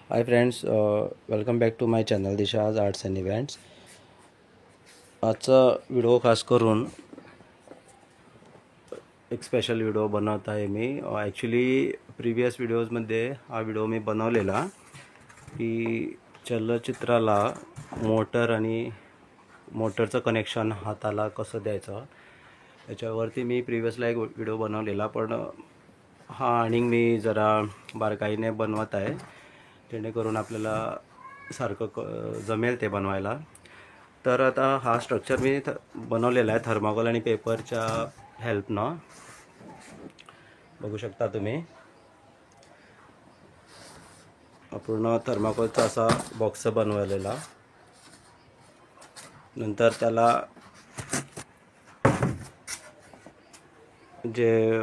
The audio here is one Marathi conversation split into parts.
High friends, welcome back to my channel Disha's arts and events. आजचा व्हिडिओ खास करून एक स्पेशल व्हिडिओ बनवत आहे मी. ॲक्च्युली प्रिव्हियस व्हिडिओजमध्ये हा व्हिडिओ मी बनवलेला की चलचित्राला मोटर आणि मोटरचं कनेक्शन हाताला कसं द्यायचं याच्यावरती मी प्रिव्हियसला एक व्हिडिओ बनवलेला, पण हा आणि मी जरा बारकाईने बनवत आहे जेणेकरून आपल्याला सारखं जमेल ते बनवायला. तर आता हा स्ट्रक्चर मी बनवलेला आहे थर्माकोल आणि पेपरच्या हेल्पनं. बघू शकता तुम्ही, पूर्ण थर्माकोलचा असा बॉक्स बनवलेला. नंतर त्याला जे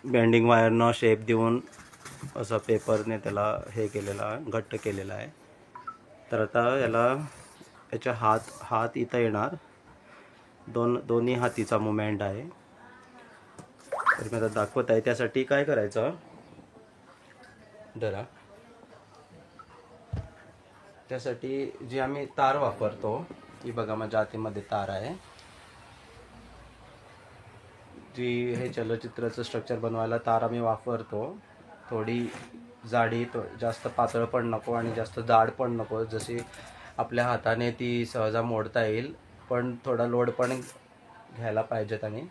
बेंडिंग वायरनं शेप देऊन असं पेपरने त्याला हे केलेला आहे, घट्ट केलेला आहे. तर आता याच्या हात इथं येणार, दोन्ही हातीचा मुवमेंट आहे. तर मी आता दाखवत आहे. त्यासाठी काय करायचं, जरा त्यासाठी जी आम्ही तार वापरतो ती बघा, माझ्या हातीमध्ये तार आहे जी हे चलचित्राचं स्ट्रक्चर बनवायला तार आम्ही वापरतो. थोडी जाडी, जास्त पातळ पण नको आणि जास्त जाड पण नको, जशी आपल्या हाताने ती सहजा मोडता येईल, पण थोडा लोड पण घ्यायला पाहिजेत. आणि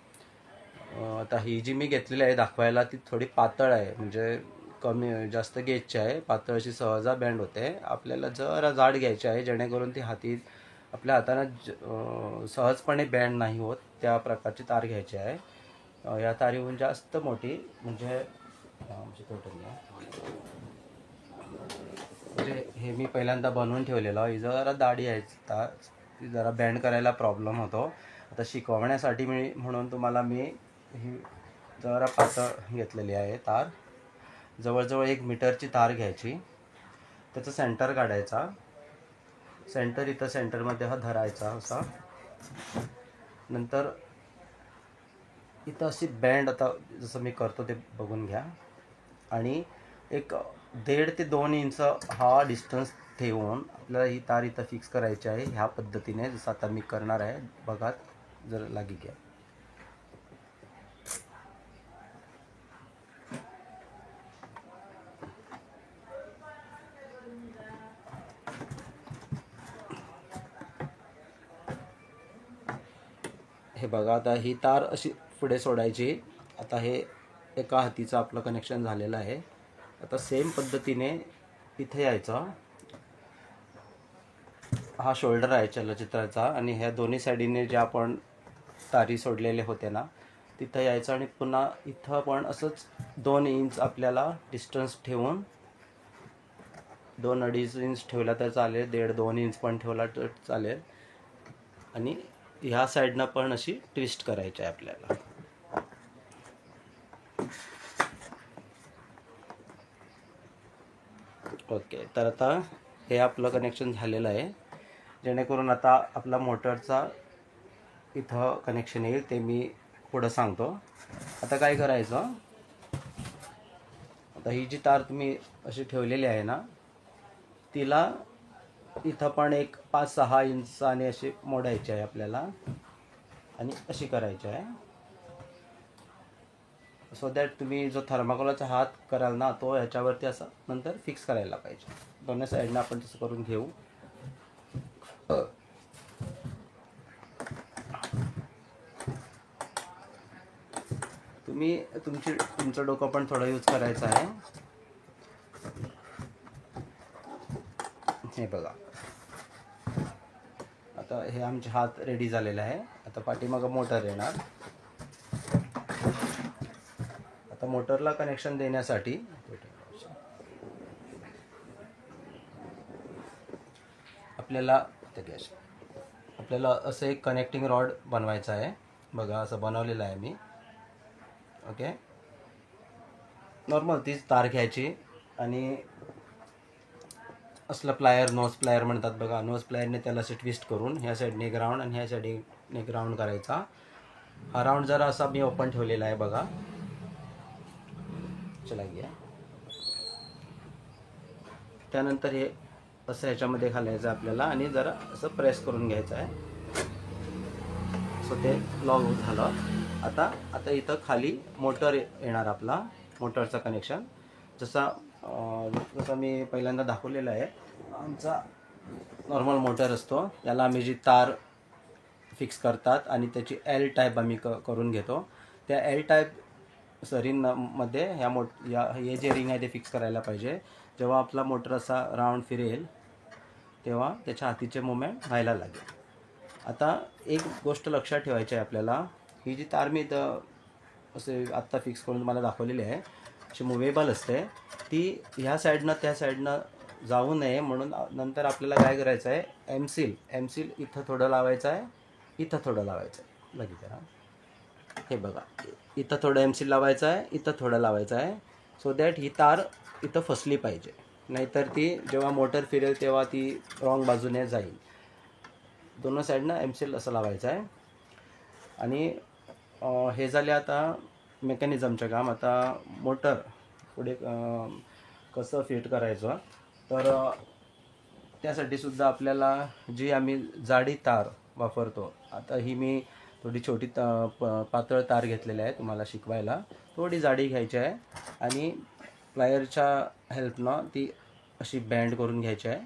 आता ही जी मी घेतलेली आहे दाखवायला ती थोडी पातळ आहे, म्हणजे जास्त गेजची आहे, पातळ अशी सहजा बँड होते. आपल्याला जरा जाड घ्यायची आहे जेणेकरून ती आपल्या हाताने सहजपणे बँड नाही होत, त्या प्रकारची तार घ्यायची आहे. या तारीहून जास्त मोठी म्हणजे हे मी पहिल्यांदा बनवून ठेवलेलं. ही जरा दाढी आहे तार, ती जरा बँड करायला प्रॉब्लेम होतो. आता शिकवण्यासाठी म्हणून तुम्हाला मी ही जरा पातळ घेतलेली आहे तार. जवळजवळ 1 मीटरची तार घ्यायची, त्याचं सेंटर काढायचा. सेंटर इथं सेंटरमध्ये हा धरायचा असा. नंतर इथं अशी बँड, आता जसं मी करतो ते बघून घ्या. आणि एक 1.5 ते 2 इंच हा डिस्टन्स ठेवून आपल्याला ही तार इथं फिक्स करायची आहे, ह्या पद्धतीने जसं आता मी करणार आहे. बघा, जर लागी घ्या. हे बघा, आता ही तार अशी पुढे सोडायची. आता हे एका हातीचं आपलं कनेक्शन झालेलं आहे. आता सेम पद्धतीने इथे यायचं. हा शोल्डर आहे चलचित्राचा, आणि ह्या दोन्ही साईडीने जे आपण तारी सोडलेले होते ना, तिथं यायचं. आणि पुन्हा इथं पण असंच 2 इंच आपल्याला डिस्टन्स ठेवून, 2-2.5 इंच ठेवला तर चालेल, 1.5-2 इंच पण ठेवला तर चालेल. आणि ह्या साईडनं पण अशी ट्विस्ट करायची आहे आपल्याला. ओके, तर आता हे आपलं कनेक्शन झालेलं आहे. जेणेकरून आता आपला मोटरचा इथं कनेक्शन येईल ते मी पुढं सांगतो. आता काय करायचं, आता ही जी तार तुम्ही अशी ठेवलेली आहे ना, तिला इथं पण एक 5-6 इंचाने अशी मोडायची आहे आपल्याला, आणि अशी करायची आहे. सो दॅट तुम्ही जो थर्माकोलचा हात कराल ना, तो ह्याच्यावरती असं नंतर फिक्स करायला पाहिजे. दोन्ही साईडनं आपण तसं करून घेऊ. तुमचं डोकं पण थोडं यूज करायचं आहे. हे बघा, आता हे आमचे हात रेडी झालेले आहे. आता पाठीमागं मोटर येणार. आता मोटरला कनेक्शन देण्यासाठी आपल्याला असं एक कनेक्टिंग रॉड बनवायचं आहे. बघा, असं बनवलेलं आहे मी. ओके, नॉर्मल तीच तार घ्यायची आणि असलं प्लायर, नोज प्लायर म्हणतात बघा, नोज प्लायरने त्याला असे ट्विस्ट करून ह्या साईडने ग्राउंड आणि ह्या साईडने ग्राउंड करायचा. हा राऊंड जरा असा मी ओपन ठेवलेला आहे बघा. चला गया. त्यानंतर हे असं ह्याच्यामध्ये घालायचं आपल्याला आणि जरा असं प्रेस करून घ्यायचं आहे. सो ते लॉक झालं. आता इथं खाली मोटर येणार, आपला मोटरचं कनेक्शन. जसं मी पहिल्यांदा दाखवलेलं आहे, आमचा नॉर्मल मोटर असतो, याला आम्ही जी तार फिक्स करतात आणि त्याची एल टाईप आम्ही करून घेतो. त्या एल टाईप सरींमध्ये हे जे रिंग आहे ते फिक्स करायला पाहिजे. जेव्हा आपला मोटर असा राऊंड फिरेल तेव्हा त्याच्या हातीचे मुवमेंट व्हायला लागेल. आता एक गोष्ट लक्षात ठेवायची आहे आपल्याला, ही जी तार मी असे आत्ता फिक्स करून तुम्हाला दाखवलेली आहे, अशी मुव्हेबल असते. ती ह्या साईडनं त्या साईडनं जाऊ नये म्हणून नंतर आपल्याला काय करायचं आहे, एम सील इथं थोडं लावायचं आहे, इथं थोडं लावायचं आहे. बघितलं, हे बघा, इथं थोडं एम सील लावायचं आहे, इथं थोडं लावायचं आहे, सो दॅट ही तार इथं फसली पाहिजे. नाहीतर ती जेव्हा मोटर फिरेल तेव्हा ती रॉंग बाजूने जाईल. दोन्ही साईडनं एम सील असं लावायचं आहे. आणि हे झाले आता मेकॅनिझमचं काम. आता मोटर पुढे कसं फिट करायचं, तर त्यासाठी सुद्धा आपल्याला जी आम्ही जाडी तार वापरतो, आता ही मी थोडी छोटी पातळ तार घेतलेली आहे तुम्हाला शिकवायला. थोडी जाडी घ्यायची आहे आणि प्लायरच्या हेल्पनं ती अशी बँड करून घ्यायची आहे.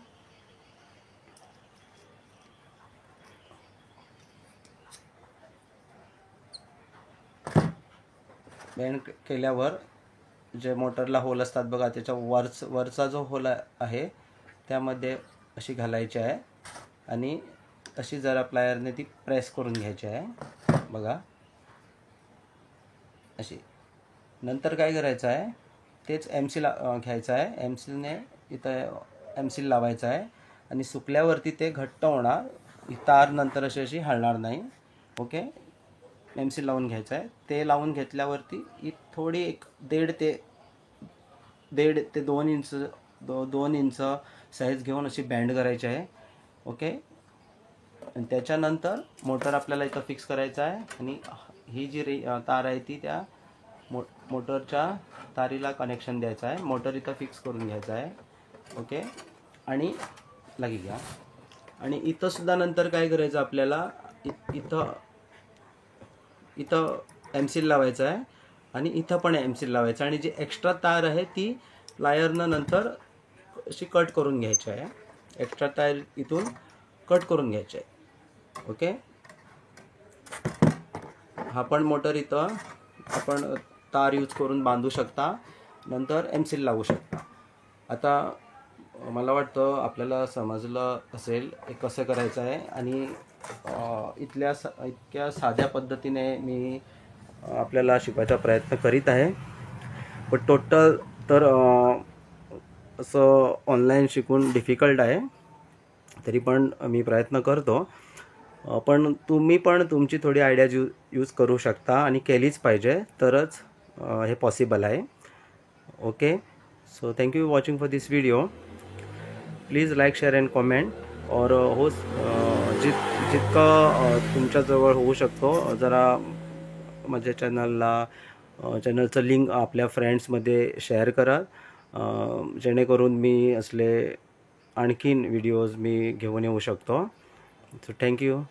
बँड केल्यावर जे मोटरला होल असतात बघा, त्याच्या वरचा जो होल आहे त्यामध्ये अशी घालायची आहे आणि अशी जरा प्लायरने ती प्रेस करून घ्यायची आहे बघा, अशी. नंतर काय करायचं आहे, तेच एम सी घ्यायचं आहे, एम सीने इथं एम सी लावायचं आहे आणि सुकल्यावरती ते घट्ट होणार. ही तार नंतर अशी हलणार नाही. ओके, एम सी लावून घ्यायचं आहे. ते लावून घेतल्यावरती ही थोडी एक दीड ते 2 इंच साईज घेऊन अशी बँड करायची आहे. ओके, आणि त्याच्यानंतर मोटर आपल्याला इथं फिक्स करायचं आहे आणि ही जी तार आहे ती त्या मोटरच्या तारीला कनेक्शन द्यायचं आहे. मोटर इथं फिक्स करून घ्यायचं आहे. ओके, आणि लागी घ्या. आणि इथं सुद्धा नंतर काय करायचं आपल्याला, इथं एम सील लावायचं आहे आणि इथं पण एम सील लावायचं. आणि जी एक्स्ट्रा तार आहे ती प्लायरनं नंतर अशी कट करून घ्यायची आहे. एक्स्ट्रा तार इथून कट करून घ्यायची आहे. ओके, हा पण मोटर इथं आपण तार यूज करून बांधू शकता, नंतर एम सील लावू शकता. आता मला वाटतं आपल्याला समजलं असेल हे कसं करायचं आहे. आणि इतक्या साध्या पद्धतीने मी आपल्याला शिकवायचा प्रयत्न करीत आहे. पण टोटल तर असं ऑनलाईन शिकून डिफिकल्ट आहे, तरी पण मी प्रयत्न करतो. पण तुम्ही पण तुमची थोडी आयडियाज यूज करू शकता आणि केलीच पाहिजे, तरच हे पॉसिबल आहे. Okay, so thank you watching for this video. Please like, share and comment. और जितकं तुमच्याजवळ होऊ शकतो जरा माझ्या चॅनलचं लिंक आपल्या फ्रेंड्समध्ये शेअर करा, जेणेकरून मी असले आणखीन व्हिडिओज मी घेऊन येऊ शकतो. So thank you.